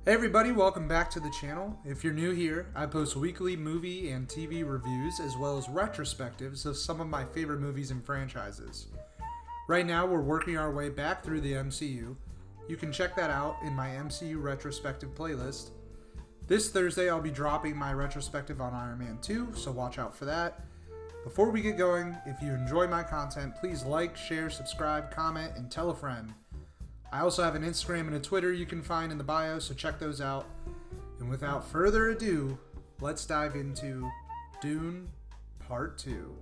Hey everybody, welcome back to the channel. If you're new here, I post weekly movie and TV reviews as well as retrospectives of some of my favorite movies and franchises. Right now we're working our way back through the MCU. You can check that out in my MCU retrospective playlist. This Thursday I'll be dropping my retrospective on Iron Man 2, so watch out for that. Before we get going, if you enjoy my content, please like, share, subscribe, comment, and tell a friend. I also have an Instagram and a Twitter you can find in the bio, so check those out. And without further ado, let's dive into Dune Part 2.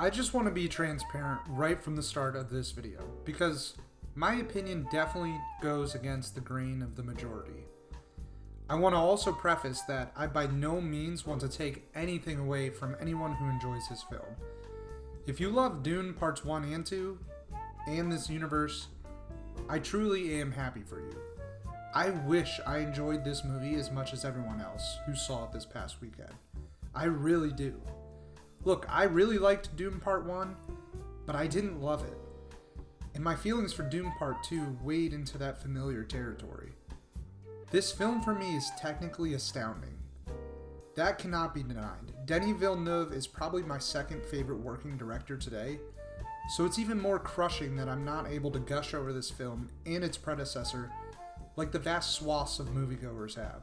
I just want to be transparent right from the start of this video, because my opinion definitely goes against the grain of the majority. I want to also preface that I by no means want to take anything away from anyone who enjoys this film. If you love Dune Parts 1 and 2, and this universe, I truly am happy for you. I wish I enjoyed this movie as much as everyone else who saw it this past weekend. I really do. Look, I really liked Dune Part 1, but I didn't love it. And my feelings for Dune Part 2 wade into that familiar territory. This film for me is technically astounding. That cannot be denied. Denis Villeneuve is probably my second favorite working director today, so it's even more crushing that I'm not able to gush over this film and its predecessor like the vast swaths of moviegoers have.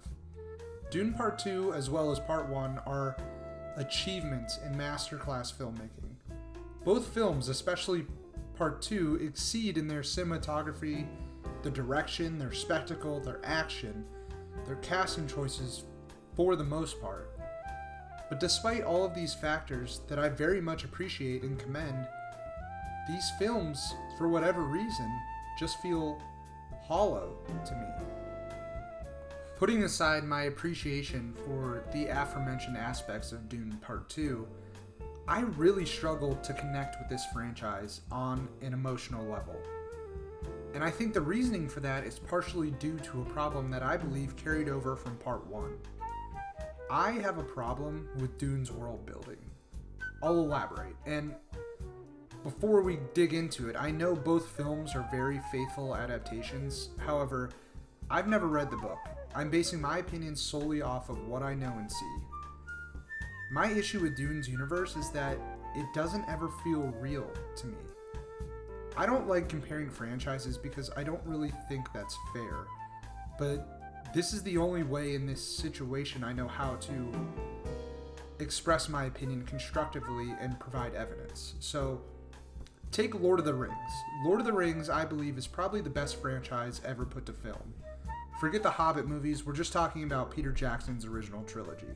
Dune Part 2 as well as Part 1 are achievements in masterclass filmmaking. Both films, especially Part 2, exceed in their cinematography, the direction, their spectacle, their action, their casting choices for the most part. But despite all of these factors that I very much appreciate and commend, these films, for whatever reason, just feel hollow to me. Putting aside my appreciation for the aforementioned aspects of Dune Part 2, I really struggled to connect with this franchise on an emotional level. And I think the reasoning for that is partially due to a problem that I believe carried over from Part 1. I have a problem with Dune's world building. I'll elaborate, and before we dig into it, I know both films are very faithful adaptations. However, I've never read the book. I'm basing my opinions solely off of what I know and see. My issue with Dune's universe is that it doesn't ever feel real to me. I don't like comparing franchises because I don't really think that's fair, but this is the only way in this situation I know how to express my opinion constructively and provide evidence. So, take Lord of the Rings. Lord of the Rings, I believe, is probably the best franchise ever put to film. Forget the Hobbit movies, we're just talking about Peter Jackson's original trilogy.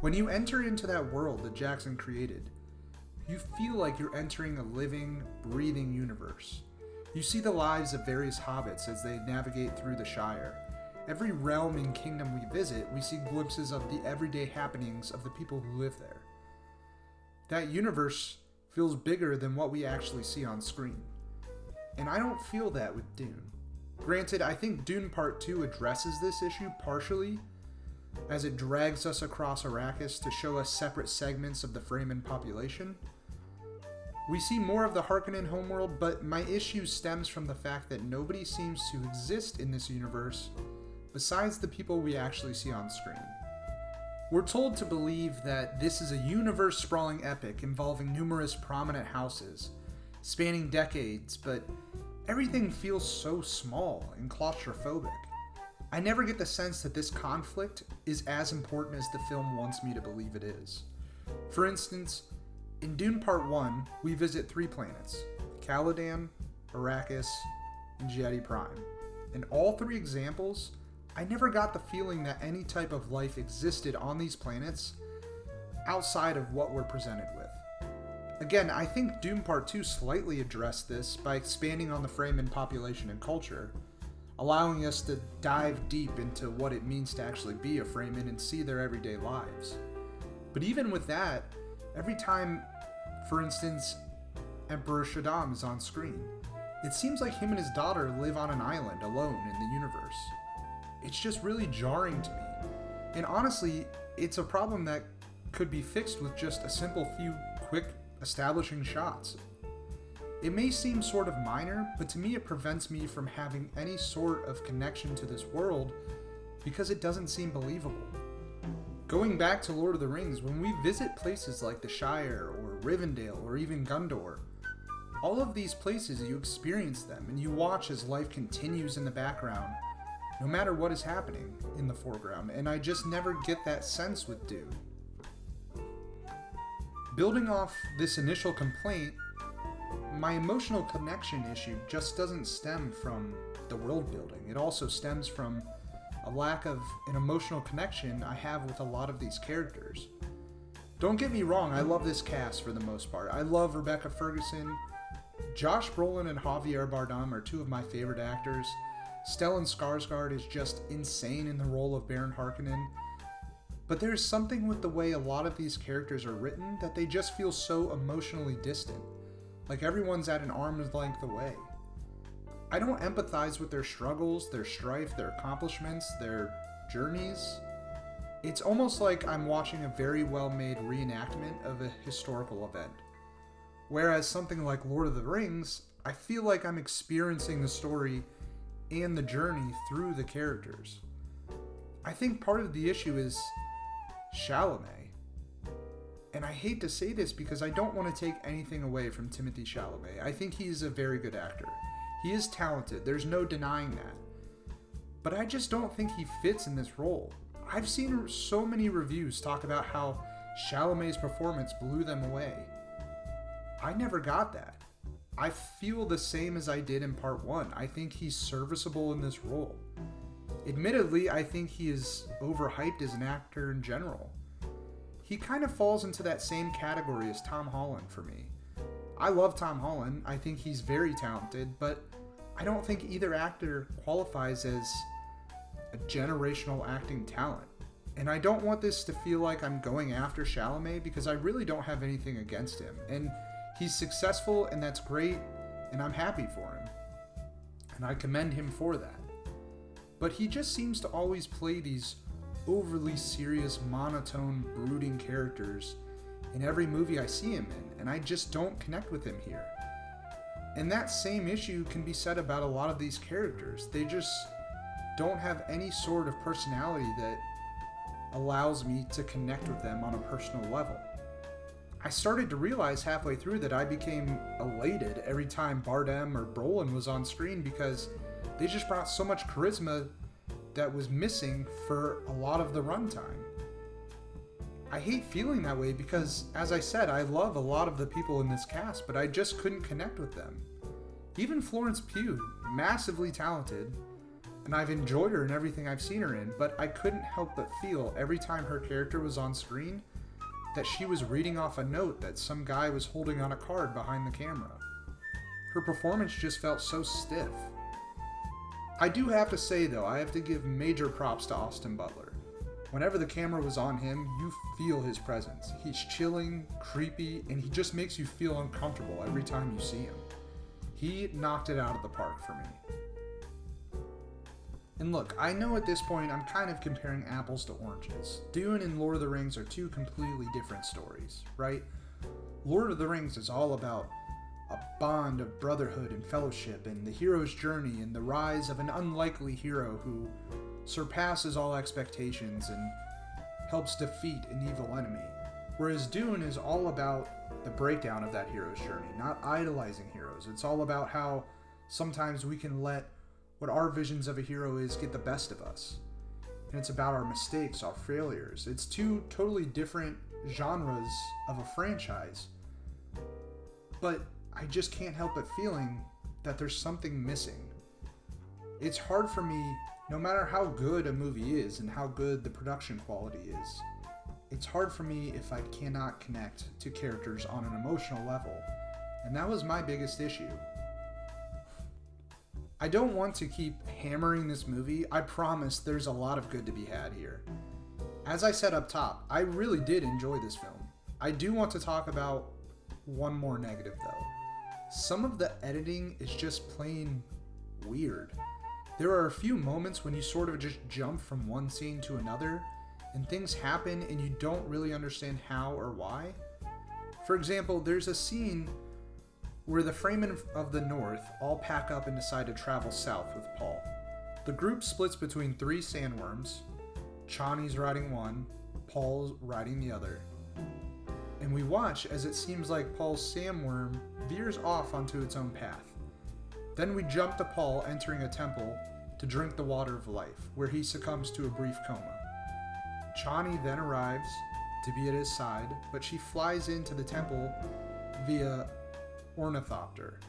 When you enter into that world that Jackson created, you feel like you're entering a living, breathing universe. You see the lives of various hobbits as they navigate through the Shire. Every realm and kingdom we visit, we see glimpses of the everyday happenings of the people who live there. That universe feels bigger than what we actually see on screen. And I don't feel that with Dune. Granted, I think Dune Part 2 addresses this issue partially, as it drags us across Arrakis to show us separate segments of the Fremen population. We see more of the Harkonnen homeworld, but my issue stems from the fact that nobody seems to exist in this universe besides the people we actually see on screen. We're told to believe that this is a universe-sprawling epic involving numerous prominent houses, spanning decades, but everything feels so small and claustrophobic. I never get the sense that this conflict is as important as the film wants me to believe it is. For instance, in Dune Part 1, we visit 3 planets: Caladan, Arrakis, and Giedi Prime. In all 3 examples, I never got the feeling that any type of life existed on these planets outside of what we're presented with. Again, I think Dune Part 2 slightly addressed this by expanding on the Fremen population and culture, allowing us to dive deep into what it means to actually be a Fremen and see their everyday lives. But even with that, every time, for instance, Emperor Shaddam is on screen, It seems like him and his daughter live on an island alone in the universe. It's just really jarring to me. And honestly, it's a problem that could be fixed with just a simple few quick establishing shots. It may seem sort of minor, but to me it prevents me from having any sort of connection to this world because it doesn't seem believable. Going back to Lord of the Rings, when we visit places like the Shire or Rivendell or even Gondor, all of these places you experience them and you watch as life continues in the background, no matter what is happening in the foreground, and I just never get that sense with Dune. Building off this initial complaint, my emotional connection issue just doesn't stem from the world building. It also stems from a lack of an emotional connection I have with a lot of these characters. Don't get me wrong, I love this cast for the most part. I love Rebecca Ferguson. Josh Brolin and Javier Bardem are two of my favorite actors. Stellan Skarsgård is just insane in the role of Baron Harkonnen. But there's something with the way a lot of these characters are written that they just feel so emotionally distant. Like everyone's at an arm's length away. I don't empathize with their struggles, their strife, their accomplishments, their journeys. It's almost like I'm watching a very well-made reenactment of a historical event. Whereas something like Lord of the Rings, I feel like I'm experiencing the story and the journey through the characters. I think part of the issue is Chalamet. And I hate to say this because I don't want to take anything away from Timothée Chalamet. I think he's a very good actor. He is talented, there's no denying that. But I just don't think he fits in this role. I've seen so many reviews talk about how Chalamet's performance blew them away. I never got that. I feel the same as I did in part 1. I think he's serviceable in this role. Admittedly, I think he is overhyped as an actor in general. He kind of falls into that same category as Tom Holland for me. I love Tom Holland. I think he's very talented, but I don't think either actor qualifies as a generational acting talent. And I don't want this to feel like I'm going after Chalamet because I really don't have anything against him. And he's successful, and that's great, and I'm happy for him. And I commend him for that. But he just seems to always play these overly serious, monotone, brooding characters in every movie I see him in, and I just don't connect with him here. And that same issue can be said about a lot of these characters. They just don't have any sort of personality that allows me to connect with them on a personal level. I started to realize halfway through that I became elated every time Bardem or Brolin was on screen because they just brought so much charisma that was missing for a lot of the runtime. I hate feeling that way because, as I said, I love a lot of the people in this cast, but I just couldn't connect with them. Even Florence Pugh, massively talented, and I've enjoyed her in everything I've seen her in, but I couldn't help but feel every time her character was on screen that she was reading off a note that some guy was holding on a card behind the camera. Her performance just felt so stiff. I do have to say though, I have to give major props to Austin Butler. Whenever the camera was on him, you feel his presence. He's chilling, creepy, and he just makes you feel uncomfortable every time you see him. He knocked it out of the park for me. And look, I know at this point I'm kind of comparing apples to oranges. Dune and Lord of the Rings are two completely different stories, right? Lord of the Rings is all about a bond of brotherhood and fellowship and the hero's journey and the rise of an unlikely hero who surpasses all expectations and helps defeat an evil enemy. Whereas Dune is all about the breakdown of that hero's journey, not idolizing heroes. It's all about how sometimes we can let what our visions of a hero is get the best of us. And it's about our mistakes, our failures. It's two totally different genres of a franchise. But I just can't help but feeling that there's something missing. It's hard for me, no matter how good a movie is and how good the production quality is, it's hard for me if I cannot connect to characters on an emotional level. And that was my biggest issue. I don't want to keep hammering this movie. I promise there's a lot of good to be had here. As I said up top, I really did enjoy this film. I do want to talk about one more negative though. some of the editing is just plain weird. There are a few moments when you sort of just jump from one scene to another, and things happen and you don't really understand how or why. For example, there's a scene where the Fremen of the North all pack up and decide to travel south with Paul. The group splits between 3 sandworms. Chani's riding one, Paul's riding the other. And we watch as it seems like Paul's sandworm veers off onto its own path. Then we jump to Paul entering a temple to drink the water of life, where he succumbs to a brief coma. Chani then arrives to be at his side, but she flies into the temple via ornithopter.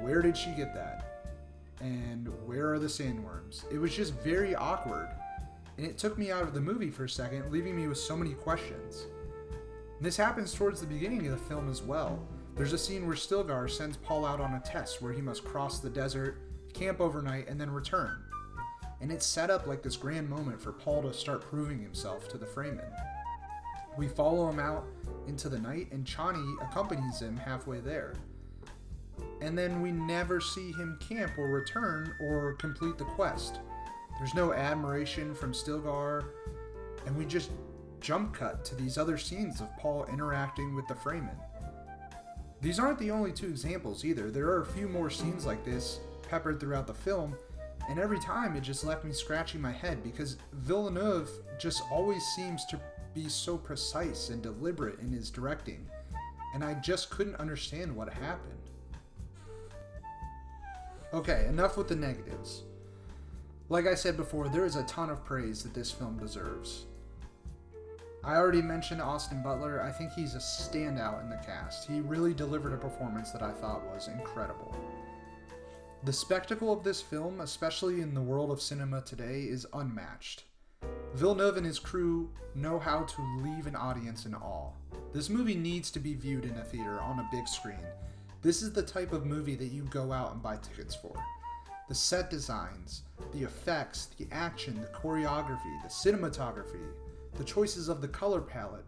Where did she get that? And where are the sandworms? It was just very awkward, and it took me out of the movie for a second, leaving me with so many questions. And this happens towards the beginning of the film as well. There's a scene where Stilgar sends Paul out on a test where he must cross the desert, camp overnight, and then return. And it's set up like this grand moment for Paul to start proving himself to the Fremen. We follow him out into the night, and Chani accompanies him halfway there. And then we never see him camp or return or complete the quest. There's no admiration from Stilgar, and we just jump cut to these other scenes of Paul interacting with the Fremen. These aren't the only 2 examples either. There are a few more scenes like this peppered throughout the film, and every time it just left me scratching my head because Villeneuve just always seems to be so precise and deliberate in his directing, and I just couldn't understand what happened. Okay, enough with the negatives. Like I said before, there is a ton of praise that this film deserves. I already mentioned Austin Butler. I think he's a standout in the cast. He really delivered a performance that I thought was incredible. The spectacle of this film, especially in the world of cinema today, is unmatched. Villeneuve and his crew know how to leave an audience in awe. This movie needs to be viewed in a theater on a big screen. This is the type of movie that you go out and buy tickets for. The set designs, the effects, the action, the choreography, the cinematography, the choices of the color palette,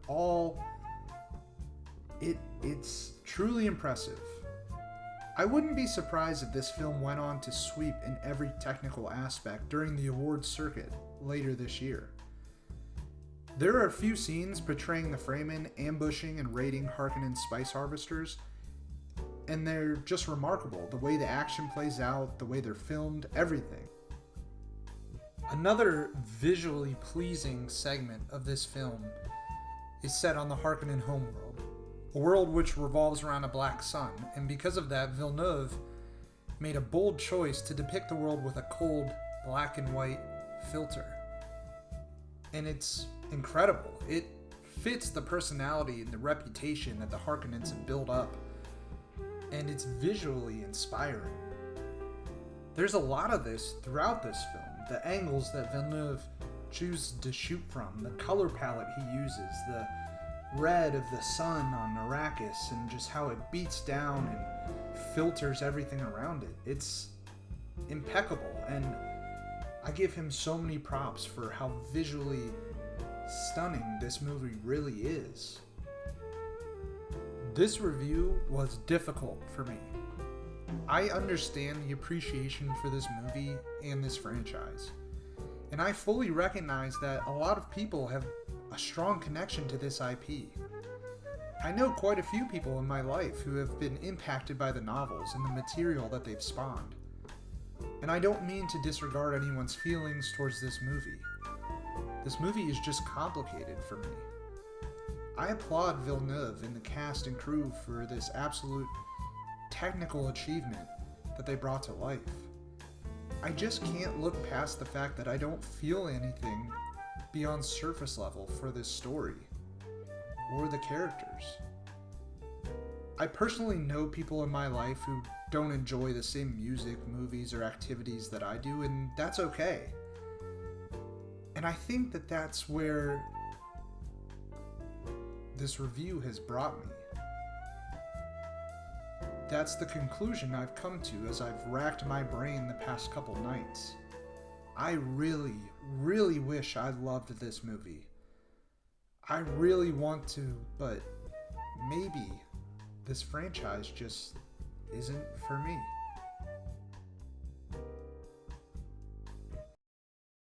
it's truly impressive. I wouldn't be surprised if this film went on to sweep in every technical aspect during the awards circuit later this year. There are a few scenes portraying the Fremen ambushing and raiding Harkonnen's spice harvesters, and they're just remarkable. The way the action plays out, the way they're filmed, everything. Another visually pleasing segment of this film is set on the Harkonnen homeworld, a world which revolves around a black sun, and because of that, Villeneuve made a bold choice to depict the world with a cold black and white filter. And it's incredible. It fits the personality and the reputation that the Harkonnens have built up, and it's visually inspiring. There's a lot of this throughout this film. The angles that Villeneuve chooses to shoot from, the color palette he uses, the red of the sun on Arrakis, and just how it beats down and filters everything around it. It's impeccable, and I give him so many props for how visually stunning this movie really is. This review was difficult for me. I understand the appreciation for this movie and this franchise, and I fully recognize that a lot of people have a strong connection to this IP. I know quite a few people in my life who have been impacted by the novels and the material that they've spawned, and I don't mean to disregard anyone's feelings towards this movie. This movie is just complicated for me. I applaud Villeneuve and the cast and crew for this absolute technical achievement that they brought to life. I just can't look past the fact that I don't feel anything beyond surface level for this story or the characters. I personally know people in my life who don't enjoy the same music, movies, or activities that I do, and that's okay. And I think that that's where this review has brought me. That's the conclusion I've come to as I've racked my brain the past couple nights. I really, really wish I loved this movie. I really want to, but maybe this franchise just isn't for me.